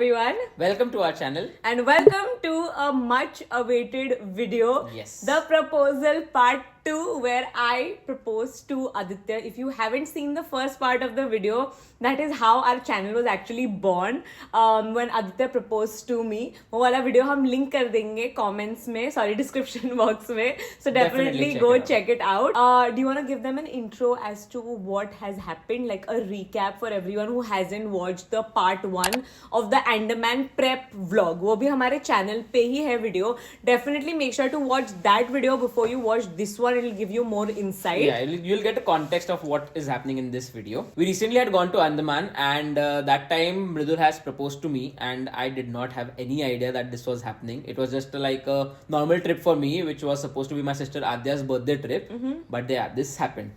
everyone. Welcome to our channel. And welcome to a much awaited video. Yes. The proposal part 2 where I proposed to Aditya. If you haven't seen the first part of the video, that is how our channel was actually born. When Aditya proposed to me. वो वाला video हम link कर देंगे comments में, description box में. So definitely go check it out. Do you want to give them an intro as to what has happened? Like a recap for everyone who hasn't watched the part 1 of the Andaman prep vlog. वो भी हमारे channel पे ही है video. Definitely make sure to watch that video before you watch this one. It will give you more insight. Yeah, you'll get a context of what is happening in this video. We recently had gone to Andaman and that time Mridul has proposed to me and I did not have any idea that this was happening. It was just like a normal trip for me, which was supposed to be my sister Adya's birthday trip. But yeah, this happened.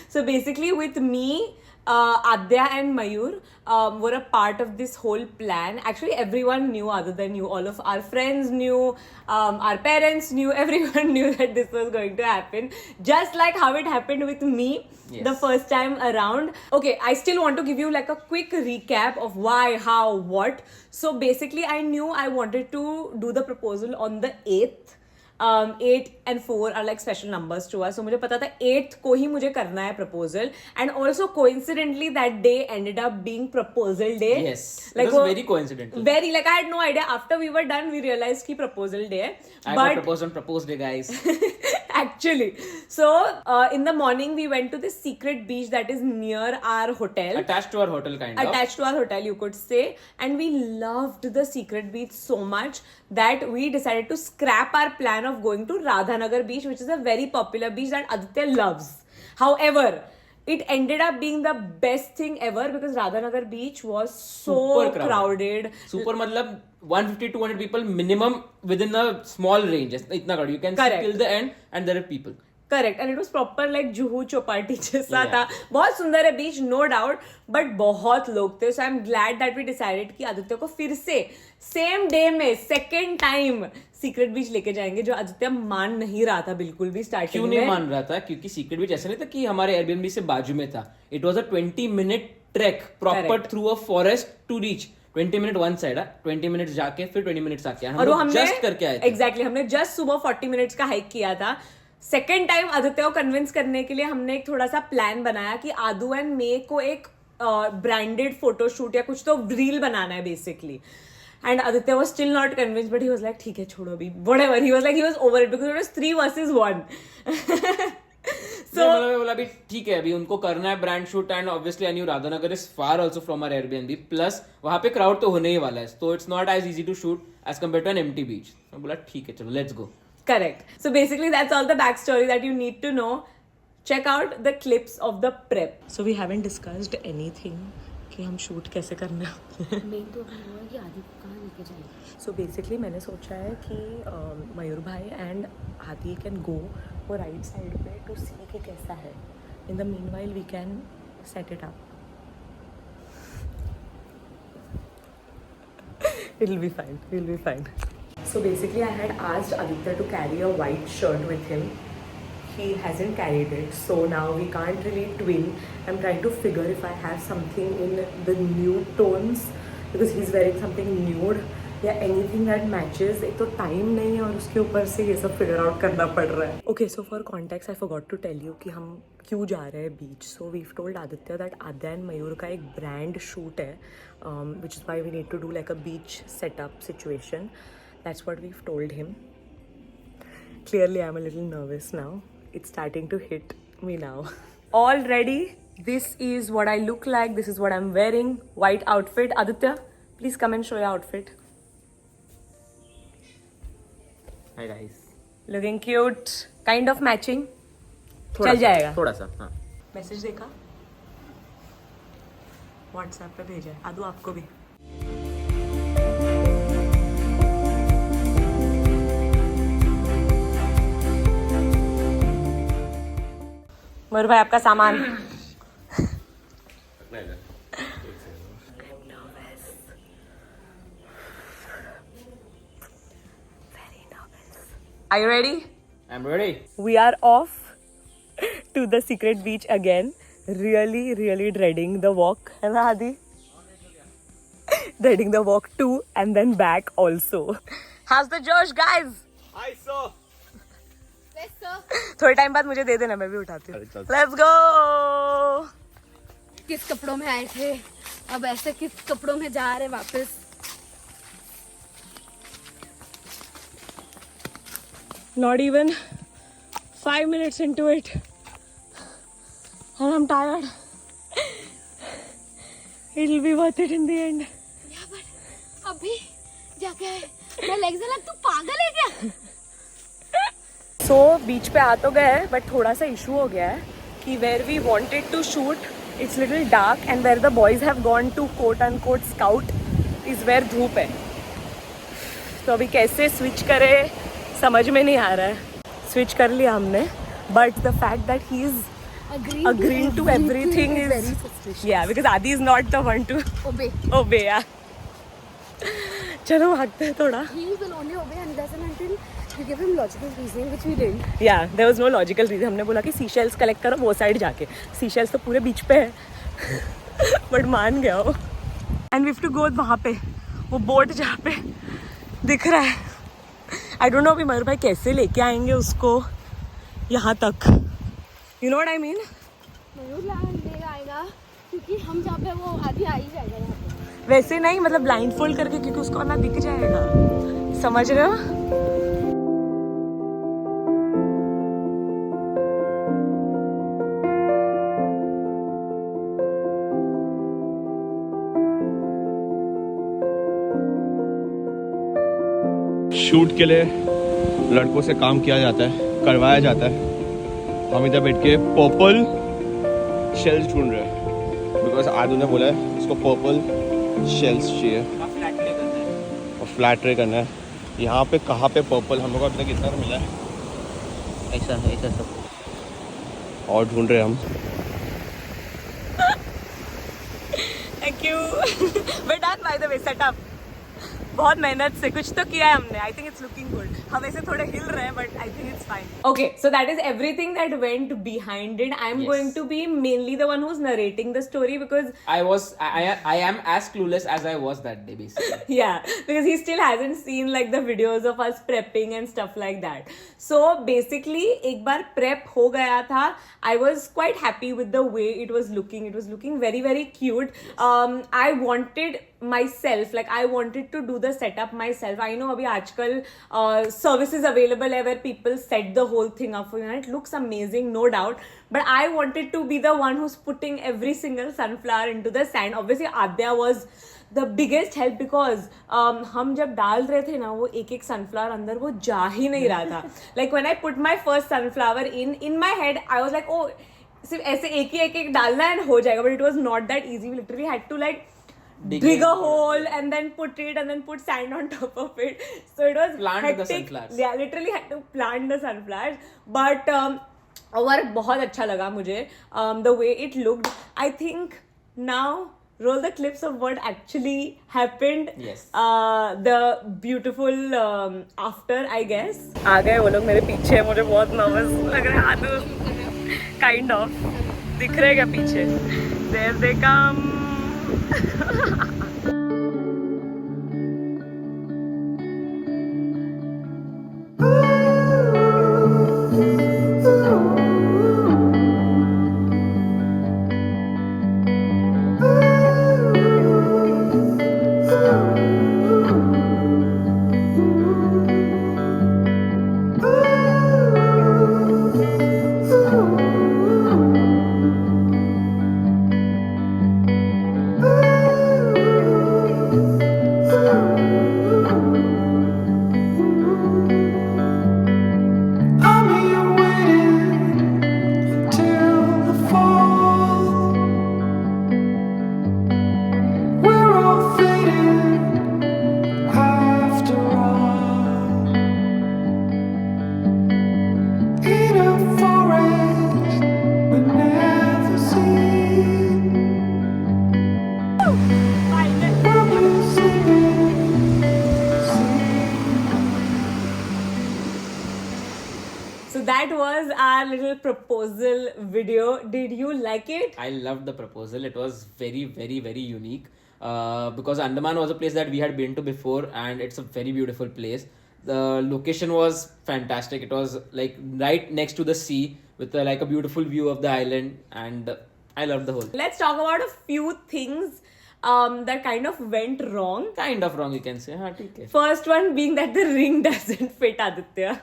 So basically with me, Adya and Mayur were a part of this whole plan. Actually, everyone knew other than you. All of our friends knew, our parents knew, everyone knew that this was going to happen. Just like how it happened with me the first time around. Okay, I still want to give you like a quick recap of why, how, what. So basically, I knew I wanted to do the proposal on the 8th. 8 and 4 are like special numbers to us. So मुझे पता था 8th को ही मुझे करना है proposal. And also coincidentally that day ended up being proposal day. Yes, like it was very coincidental. Very, like I had no idea. After we were done, we realized कि proposal day है. I got proposed on propose day, guys. Actually. So, in the morning, we went to this secret beach that is near our hotel. Attached to our hotel, kind of. Attached to our hotel, you could say. And we loved the secret beach so much that we decided to scrap our plan of going to Radhanagar beach, which is a very popular beach that Aditya loves. However, it ended up being the best thing ever because Radhanagar beach was so crowded. Super matlab 150-200 people minimum within a small range. Itna crowded. You can see till the end and there are people. Correct. And it was proper like Juhu Chopati जैसा था. बहुत सुंदर है beach, no doubt. But बहुत लोग थे. So I'm glad that we decided कि आदित्य को फिर से same day में second time सीक्रेट बीच लेके जाएंगे, जो आदित्य मान नहीं रहा था बिल्कुल भी स्टार्टिंग में. क्यों नहीं मान रहा था? क्योंकि सीक्रेट बीच ऐसा नहीं था कि हमारे एयरबीएनबी से बाजू में था. It was a 20-minute trek proper through a forest to reach. 20 minutes one side, 20 minutes जाके फिर 20 minutes आके हम लोग just करके आए थे. Exactly, हमने just सुबह 40 minutes का हाइक किया था. सेकेंड टाइम आदित्य को कन्विंस करने के लिए हमने एक थोड़ा सा प्लान बनाया कि आदू एंड मे को एक ब्रांडेड फोटोशूट या कुछ तो रील बनाना है basically. And Aditya was still not convinced, but he was like, ठीक है छोड़ो अभी, whatever. He was like, he was over it because it was 3 versus 1. So मैं बोला अभी ठीक है, अभी उनको करना है brand shoot and obviously I knew Radhanagar is far also from our Airbnb plus वहां पे क्राउड तो होने ही वाला है, तो it's not as easy to shoot as compared to an empty beach. मैं बोला ठीक है चलो let's go. Correct. So basically that's all the backstory that you need to know. Check out the clips of the prep. So we haven't discussed anything कि हम shoot कैसे करना है. मेन तो अभी हुआ है कि आदि को कहाँ लेके जाएंगे. So basically मैंने सोचा है कि मयूर भाई एंड आदि कैन गो वो राइट साइड पे टू सी कि कैसा है. In the meanwhile we can set it up. It'll be fine. We'll be fine. So basically I had asked Aditya to carry a white shirt with him. He hasn't carried it, so now we can't really twin. I'm trying to figure if I have something in the nude tones because he's wearing something nude या anything that matches. एक तो time नहीं है और उसके ऊपर से ये सब figure out करना पड़ रहा है. Okay, so for context I forgot to tell you कि हम क्यों जा रहे हैं beach. So we've told Aditya that Adya and Mayur का एक brand shoot है, which is why we need to do like a beach setup situation. That's what we've told him. Clearly I'm a little nervous now. It's starting to hit me now. All ready. This is what I look like. This is what I'm wearing. White outfit. Aditya, please come and show your outfit. Hi guys. Looking cute. Kind of matching. चल जाएगा. थोड़ा सा. हाँ. Message देखा? WhatsApp पे भेजा है. आदू आपको भी. मयूर भाई आपका सामान. Are you ready? I'm ready. We are off to the secret beach again. Really dreading the walk. है ना आदि? Riding the walk too and then back also. How's the Josh, guys? Hi, sir. थोड़े time बाद मुझे दे देना, मैं भी उठाती हूँ. Let's go. किस कपड़ों में आए थे, अब ऐसे किस कपड़ों में जा रहे वापस. Not even 5 minutes into it, and I'm tired. It'll be worth it in the end. अभी जाके मैं लेग से लग, तू पागल है क्या? So बीच पे आ तो गए हैं, बट थोड़ा सा इशू हो गया है कि where we wanted to shoot, it's little dark, and where the boys have gone to quote unquote scout is where धूप है. तो अभी कैसे स्विच करें समझ में नहीं आ रहा है. स्विच कर लिया हमने, but the fact that he is agreeing to everything is very suspicious. Yeah, because Adi is not the one to obey. Yeah. चलो भागते हैं थोड़ा. He will only obey unless and until you give him logical reasoning, which we didn't. Yeah, there was no logical reason. हमने बोला कि seashells collect करो वो side जाके. Seashells तो पूरे बीच पे है. But मान गया वो. And we have to go वहाँ पे, वो बोट जहाँ पे दिख रहा है. I don't know अभी मयूर भाई कैसे लेके आएंगे उसको यहाँ तक. You know what I mean? मयूर ले आएगा क्योंकि हम जहाँ पे वो आधी आ ही जाएगा यहाँ पे. वैसे नहीं, मतलब ब्लाइंड फोल्ड करके, क्योंकि उसको ना दिख जाएगा. समझ रहे हो? शूट के लिए लड़कों से काम किया जाता है, करवाया जाता है. हम इधर बैठ के पर्पल शेल्स ढूंढ रहे हैं, बिकॉज आदू ने बोला है उसको पर्पल शेल्स चाहिए और फ्लैट ट्रे करना है. यहाँ पे कहाँ पे पर्पल हम लोग को अभी तक इतना मिला है, ऐसा सब. और ढूंढ रहे हैं हम. Thank you. We're done by the way. Setup. बहुत मेहनत से कुछ तो किया है हमने. I think it's looking good. हम ऐसे थोड़े हिल रहे हैं, but I think it's fine. Okay, so that is everything that went behind it. I'm Yes. going to be mainly the one who's narrating the story because I am as clueless as I was that day, basically. yeah, because he still hasn't seen like the videos of us prepping and stuff like that. So basically, एक बार prep हो गया था. I was quite happy with the way it was looking. It was looking very, very cute. I wanted myself, like I wanted to do the setup myself. I know अभी आजकल services available है where people set the whole thing up for you, and it looks amazing, no doubt. But I wanted to be the one who's putting every single sunflower into the sand. Obviously, Adya was the biggest help because हम जब डाल रहे थे ना वो एक एक sunflower अंदर वो जा ही नहीं रहा था. Like when I put my first sunflower in my head, I was like, oh, सिर्फ ऐसे एक डालना and हो जाएगा. But it was not that easy. We literally had to like dig a hole and then put it and then put sand on top of it. So it was Plant hectic. the sunflowers. Yeah, literally had to plant the sunflowers. But work बहुत अच्छा लगा मुझे. The way it looked. I think now roll the clips of what actually happened. Yes. The beautiful after, I guess. आ गए वो लोग मेरे पीछे. मुझे बहुत नर्वस लग रहा है. आदू kind of दिख रहे क्या पीछे? There they come. That was our little proposal video. Did you like it? I loved the proposal. It was very, very, very unique. because Andaman was a place that we had been to before, and it's a very beautiful place. The location was fantastic. It was like right next to the sea with like a beautiful view of the island, and I loved the whole. Let's talk about a few things that kind of went wrong. Kind of wrong, you can say. हाँ ठीक है. First one being that the ring doesn't fit Aditya.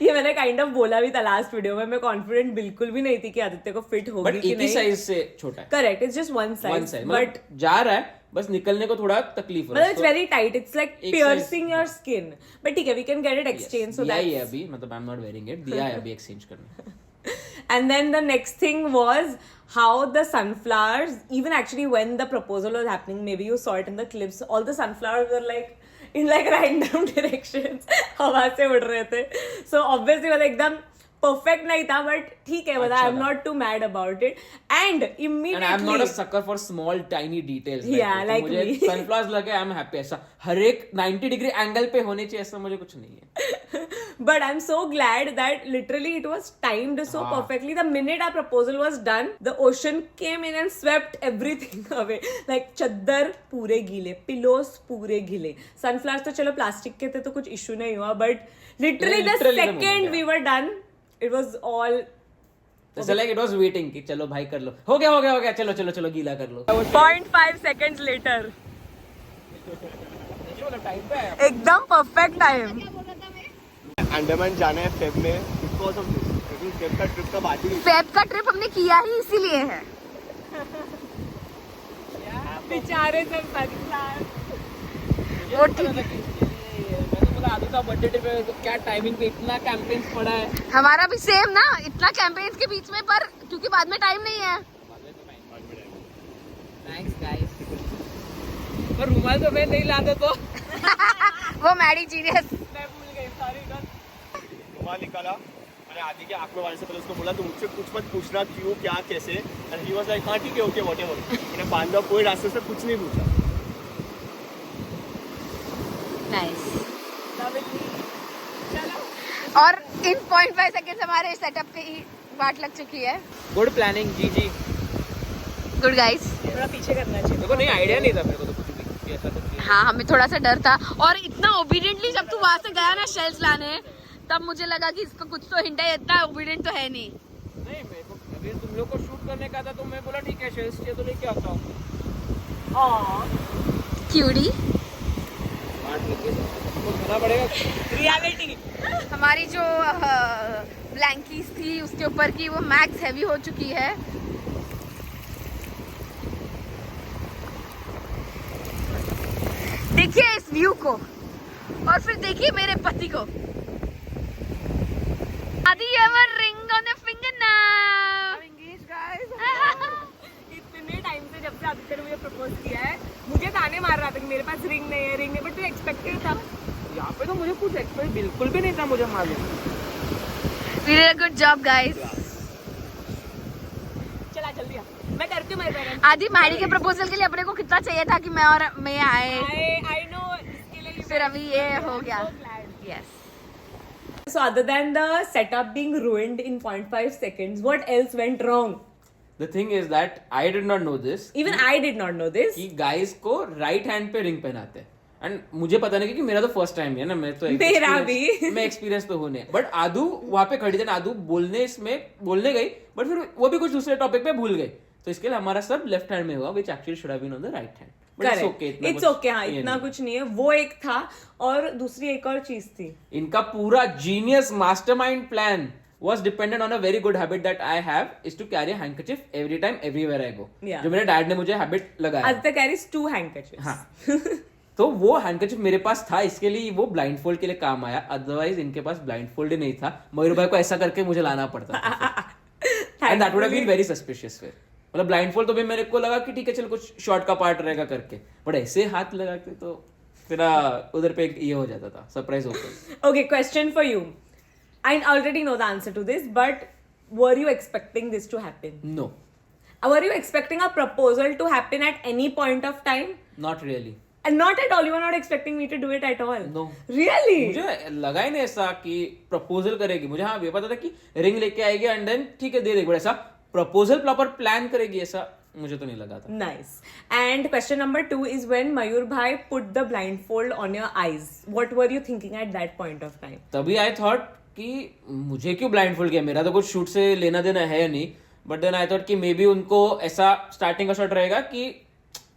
ये मैंने kind of बोला भी था last video में. मैं कॉन्फिडेंट बिल्कुल भी नहीं थी कि आदित्य को फिट होगी बट कि एक ही नहीं. साइज से छोटा है. Correct, it's just one size. But जा रहा है, बस निकलने को थोड़ा तकलीफ हो रहा है. It's very tight. It's like piercing your skin. But ठीक है, we can get it exchange. So that है अभी, मतलब I am not wearing it. दिया है अभी एक्सचेंज करने. And then the next thing was how the sunflowers, even actually when the proposal was happening, maybe you saw it in the clips, all the sunflowers were like in like random directions. हवा से उड़ रहे थे. So obviously मतलब एकदम perfect नहीं था, but ठीक है, मतलब I'm not too mad about it. And immediately, and I'm not a sucker for small tiny details. Yeah, like मुझे me. sunflowers लगे, I'm happy. ऐसा हर एक 90 डिग्री एंगल पे होने चाहिए, ऐसा मुझे कुछ नहीं है. But I'm so glad that literally it was timed so perfectly. The minute our proposal was done, the ocean came in and swept everything away. Like chaddar पूरे गीले, pillows पूरे गीले. Sunflowers तो चलो प्लास्टिक के थे तो कुछ issue नहीं हुआ, but literally the second we were done, it was all. जैसे like it was waiting कि चलो भाई कर लो, हो गया, चलो गीला कर लो. 0.5 seconds later. एकदम perfect time. अंडमान जाना है फेब में बिकॉज ऑफ दिस. लेकिन फेब का ट्रिप का बात ही नहीं. फेब का ट्रिप हमने किया ही इसीलिए है. बेचारे सब sunflowers. वो ठीक है. मैंने बोला आदू का बर्थडे ट्रिप है, क्या टाइमिंग पे इतना कैंपेन पड़ा है. हमारा भी सेम ना, इतना कैंपेन्स के बीच में, पर क्योंकि बाद में टाइम नहीं है. Thanks guys. पर रुमाल तो मैं नहीं लाता तो. वो मैडी जीनियस. रुमाल निकाला मैंने आदि के आंख में वाले से पहले उसको बोला, तो मुझसे कुछ मत पूछना क्यों क्या कैसे. एंड ही वाज लाइक हाँ ठीक है ओके व्हाटएवर. मैंने बांधा कोई रास्ते से कुछ नहीं पूछा. नाइस. और इन 0.5 सेकंड हमारे सेटअप की वाट लग चुकी है. गुड प्लानिंग जी. Good guys. थोड़ा पीछे करना चाहिए. देखो नहीं आइडिया नहीं था मेरे को तो कुछ भी ऐसा कुछ. हाँ, हमें थोड़ा सा डर था. और इतना ओबीडियंटली जब तू वहां से गया ना शेल्स लाने, तब मुझे लगा कि इसको कुछ तो हिंट है. इतना ओबीडियंट तो है नहीं. नहीं मेरे को अभी तुम लोग को शूट करने का था तो मैं बोला ठीक है शेल्स चाहिए तो लेके आता हूँ. क्यूटी. पड़ेगा. रियलिटी. हमारी जो ब्लैंकीज थी उसके ऊपर की वो मैक्स हैवी हो चुकी है. देखिए इस व्यू को, और फिर देखिए मेरे पति को. आदि ever ring on the finger now. इतने टाइम से जब से आदित्य ने मुझे प्रपोज किया है, मुझे ताने मार रहा था कि मेरे पास रिंग नहीं है, बट तू एक्सपेक्टेड था. यहाँ पे तो मुझे कुछ एक्सपेक्ट बिल्कुल भी नहीं था. मुझे मालूम. We did a good job guys. चला जल्दी आ, मैं करती हूँ मेरे पेरेंट्स. आदि मैडी के प्रपोजल के लिए अपने को कितना चाहिए था कि मैं आए. I know इसके लिए फिर अभी ये हो गया. Yes. So other than the setup being ruined in 0.5 seconds, what else went wrong? The thing is that I did not know this. Even I did not know this. कि guys को right hand पे ring पहनाते हैं. And मुझे पता नहीं क्योंकि मेरा तो फर्स्ट टाइम है ना. मैं तो मेरा भी. मैं एक्सपीरियंस तो होने. बट आदू वहाँ पे खड़ी थी ना, आदू बोलने गई बट फिर वो भी कुछ दूसरे टॉपिक पे भूल गई. तो इसके लिए हमारा सब लेफ्ट हैंड में हुआ, which actually should have been on the right hand. It's okay. हाँ, इतना कुछ नहीं है. वो एक था और दूसरी एक और चीज थी. इनका पूरा genius mastermind plan was dependent on a very good habit that I have, is to carry a handkerchief every time everywhere I go. Yeah. जो मेरे डैड ने मुझे हैबिट लगाया. Aditya carries 2 handkerchiefs. हाँ. तो वो हैंडकरचिफ मेरे पास था, इसके लिए वो ब्लाइंड फोल्ड के लिए काम आया. अदरवाइज इनके पास ब्लाइंड फोल्ड ही नहीं था. मयूर भाई को ऐसा करके मुझे लाना पड़ता था. And that would have been very suspicious. फिर मतलब ब्लाइंड फोल्ड तो भी मेरे को लगा कि ठीक है चलो कुछ शॉर्ट का पार्ट रहेगा करके, बट ऐसे हाथ लगा के तो फिर उधर पे ये हो जाता था सरप्राइज होकर. Okay, question for you. I already know the answer to this, but were you expecting this to happen? No. Were you expecting a proposal to happen at any point of time? Not really. And not at all. You were not expecting me to do it at all. No. Really? मुझे लगा ही नहीं ऐसा कि proposal करेगी. मुझे हाँ ये पता था कि रिंग लेके आएगी एंड देन ठीक है दे देगी, बट ऐसा प्रपोजल प्रॉपर प्लान करेगी ऐसा मुझे तो नहीं लगा था. Nice. And question number 2 is when Mayur Bhai put the blindfold on your eyes. What were you thinking at that point of time? तभी आई थॉट कि मुझे क्यों ब्लाइंडफोल्ड किया, मेरा तो कुछ शूट से लेना देना है नहीं. बट देन आई थॉट कि मे बी उनको ऐसा स्टार्टिंग का शॉट रहेगा कि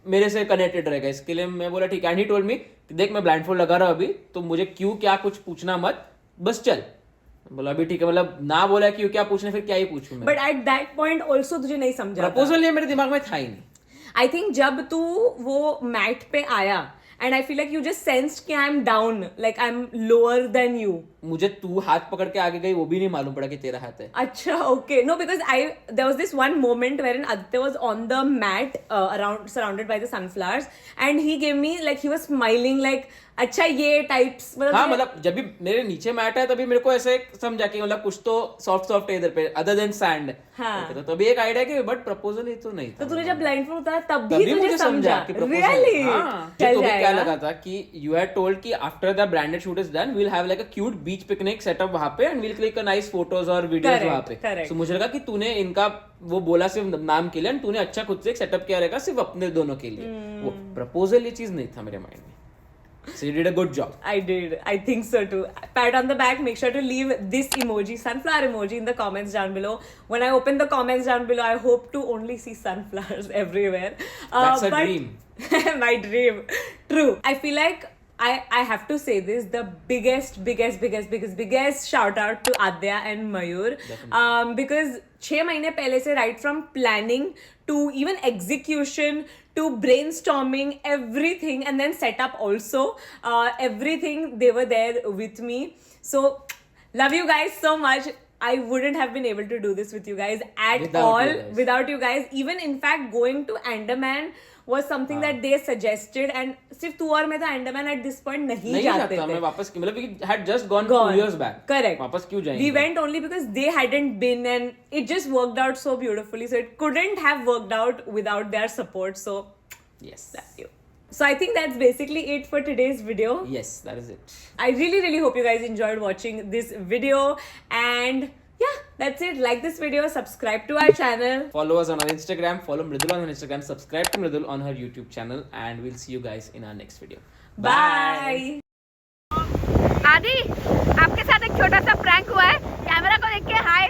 मेरे से कनेक्टेड रहेगा, इसके लिए मैं बोला ठीक है. एंड ही टोल्ड मी देख मैं ब्लाइंडफोल्ड लगा रहा हूँ अभी, तो मुझे क्यों क्या कुछ पूछना मत, बस चल. बोला अभी ठीक है, मतलब ना बोला क्यों क्या पूछना, फिर क्या ही पूछूं मैं. But at that point also तुझे नहीं समझा था. प्रपोजल ये मेरे दिमाग में था ही नहीं. I think जब तू वो मैट पे आया and I feel like you just sensed कि I'm down, like I'm lower than you. मुझे तू हाथ पकड़ के आगे गई वो भी नहीं मालूम पड़ा कि तेरा हाथ है. Acha, okay. No, because there was this one moment wherein Aditya was on the mat surrounded by the sunflowers and he gave me like he was smiling like अच्छा ये टाइप्स मतलब. हाँ मतलब जब भी मेरे नीचे मैट है तभी मेरे को ऐसे समझा कि मतलब कुछ तो सॉफ्ट है इधर पे अदर देन सैंड. हाँ. तो तभी एक आइडिया कि बट प्रपोजल ही तो नहीं था. तो तूने जब ब्लाइंडफोल्ड उतारा तब तभी भी मुझे तुझे समझा कि proposal है. Really? हाँ. चल तो भी क्या जाएगा. लगा था कि यू हैड टोल्ड कि after the branded shoot is done we will have like a cute beach picnic setup वहां पे and we will click a nice photos और वीडियोस Correct, वहां पे. correct. तो मुझे लगा कि तूने इनका वो बोला सिर्फ नाम के लिए एंड तूने अच्छा खुद से एक सेटअप किया रहेगा सिर्फ अपने दोनों के लिए. वो प्रपोजल ये चीज नहीं था मेरे माइंड में. So you did a good job. I did. I think so too. Pat on the back. Make sure to leave this emoji, sunflower emoji, in the comments down below. When I open the comments down below, I hope to only see sunflowers everywhere. That's a dream. My dream. True. I feel like I have to say this. The biggest shout out to Adya and Mayur. Because 6 महीने पहले से right from planning to even execution to brainstorming, everything, and then setup also. Everything, they were there with me. So, love you guys so much. I wouldn't have been able to do this with you guys at all without you guys. Even in fact, going to Andaman was something that they suggested, and सिर्फ तू और मैं तो Andaman at this point नहीं जाते थे. मैं वापस मतलब we had just gone 2 years back. Correct. वापस क्यों जाएंगे? We went only because they hadn't been, and it just worked out so beautifully. So it couldn't have worked out without their support. So Yes. love you. So I think that's basically it for today's video. Yes, that is it. I really hope you guys enjoyed watching this video, and yeah, that's it. Like this video, subscribe to our channel. Follow us on our Instagram, follow Mridul on Instagram, subscribe to Mridul on her YouTube channel, and we'll see you guys in our next video. Bye. आदि आपके साथ एक छोटा सा prank हुआ है, camera को देख के हाय.